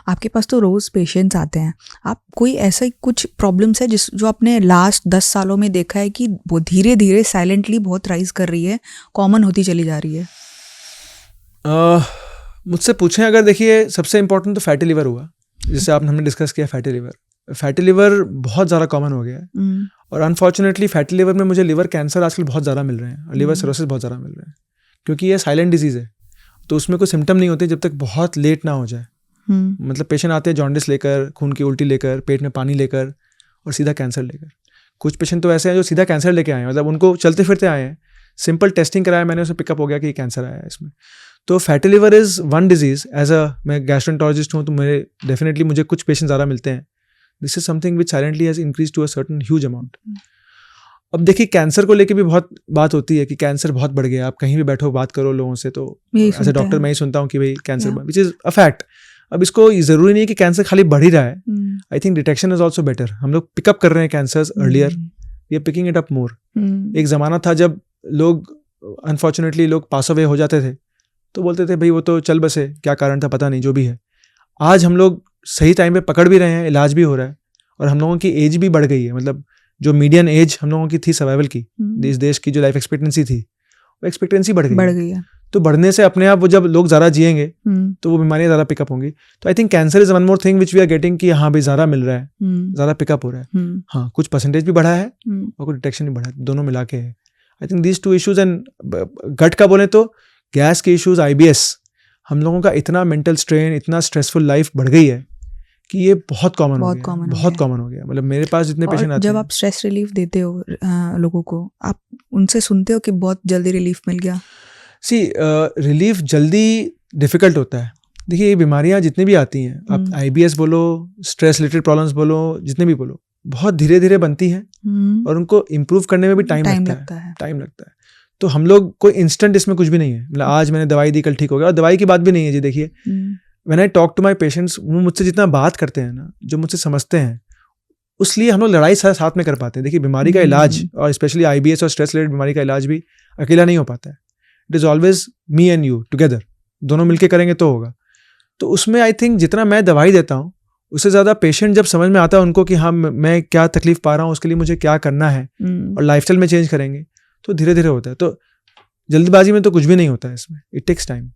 आपके पास तो रोज़ पेशेंट्स आते हैं, आप कोई ऐसा कुछ प्रॉब्लम्स है जो आपने लास्ट 10 सालों में देखा है कि वो धीरे धीरे साइलेंटली बहुत राइज कर रही है, कॉमन होती चली जा रही है? मुझसे पूछें अगर, देखिए सबसे इंपॉर्टेंट तो फैटी लिवर हुआ, जिससे हमने डिस्कस किया। फैटी लिवर बहुत ज़्यादा कॉमन हो गया है, और अनफॉर्चुनेटली फैटी लिवर में मुझे लिवर कैंसर आजकल बहुत ज़्यादा मिल रहे हैं, और लिवर सिरोसिस बहुत ज़्यादा मिल रहे हैं, क्योंकि ये साइलेंट डिजीज़ है। तो उसमें कोई सिम्टम नहीं होते जब तक बहुत लेट ना हो जाए। मतलब पेशेंट आते हैं जॉन्डिस लेकर, खून की उल्टी लेकर, पेट में पानी लेकर, और सीधा कैंसर लेकर। कुछ पेशेंट तो ऐसे हैं जो सीधा कैंसर लेके आए हैं, मतलब उनको चलते फिरते आए हैं, सिंपल टेस्टिंग कराया मैंने, उसे पिकअप हो गया कि कैंसर आया है इसमें। तो fatty liver is one disease. मैं गैस्ट्रोएंटरोलॉजिस्ट हूँ, तो मुझे कुछ पेशेंट ज़्यादा मिलते हैं। This is something which silently has increase to a certain huge amount. अब देखिए कैंसर को लेके भी बहुत बात होती है कि कैंसर बहुत बढ़ गया। आप कहीं भी बैठो, बात करो लोगों से, तो एज ए डॉक्टर मैं ही सुनता हूँ कि भाई cancer, which is a fact. अब इसको ज़रूरी नहीं है कि कैंसर खाली बढ़ ही रहा है। I think detection is also better. हम लोग पिकअप कर रहे हैं cancers earlier, we are picking it up more. एक ज़माना था जब लोग अनफॉर्चुनेटली पास अवे हो जाते थे, तो बोलते थे भाई वो तो चल बसे, क्या कारण था पता नहीं, जो भी है। आज हम लोग सही टाइम पे पकड़ भी रहे हैं, इलाज भी हो रहा है, और हम लोगों की एज भी बढ़ गई है। मतलब जो मीडियन एज हम लोगों की थी सर्वाइवल की, इस देश की जो लाइफ एक्सपेक्टेंसी थी, वो एक्सपेक्टेंसी बढ़ गई है। तो बढ़ने से अपने आप वो जब लोग ज़्यादा जिएंगे तो वो बीमारियाँ ज़्यादा पिकअप होंगी। तो I think cancer is one more thing which we are getting कि हाँ भाई ज़्यादा मिल रहा है, ज़्यादा पिकअप हो रहा है। हाँ, कुछ परसेंटेज भी बढ़ा है और कुछ डिटेक्शन भी बढ़ा है, दोनों मिला के है। I think these two issues. And gut का बोले तो गैस के इशूज़, IBS, हम लोगों का इतना मेंटल स्ट्रेन, इतना स्ट्रेसफुल लाइफ बढ़ गई है कि ये बहुत कॉमन हो गया। मतलब मेरे पास जितने पेशेंट आते हैं, जब आप स्ट्रेस रिलीफ देते हो लोगों को, आप उनसे सुनते हो कि बहुत जल्दी रिलीफ मिल गया? रिलीफ जल्दी डिफिकल्ट होता है। देखिए ये बीमारियां जितनी भी आती हैं, आप IBS बोलो, स्ट्रेस रिलेटेड प्रॉब्लम्स बोलो, जितने भी बोलो, बहुत धीरे धीरे बनती हैं, और उनको इम्प्रूव करने में भी टाइम लगता है। तो हम लोग कोई इंस्टेंट इसमें कुछ भी नहीं है। मतलब आज मैंने दवाई दी, कल ठीक हो गया, और दवाई की बात भी नहीं है जी। देखिए when I talk to my patients, वो मुझसे जितना बात करते हैं ना, जो मुझसे समझते हैं, उसलिए हम लोग लड़ाई साथ में कर पाते हैं। देखिए बीमारी का इलाज, और स्पेशली IBS और स्ट्रेस रिलेटेड बीमारी का इलाज भी अकेला नहीं हो पाता है। It is always me and you together, दोनों मिलके करेंगे तो होगा। तो उसमें आई थिंक जितना मैं दवाई देता हूँ, उससे ज़्यादा पेशेंट जब समझ में आता है उनको कि हाँ मैं क्या तकलीफ पा रहा हूँ, उसके लिए मुझे क्या करना है, और लाइफस्टाइल में चेंज करेंगे, तो धीरे धीरे होता है। तो जल्दबाजी में तो कुछ भी नहीं होता है इसमें, इट टेक्स टाइम।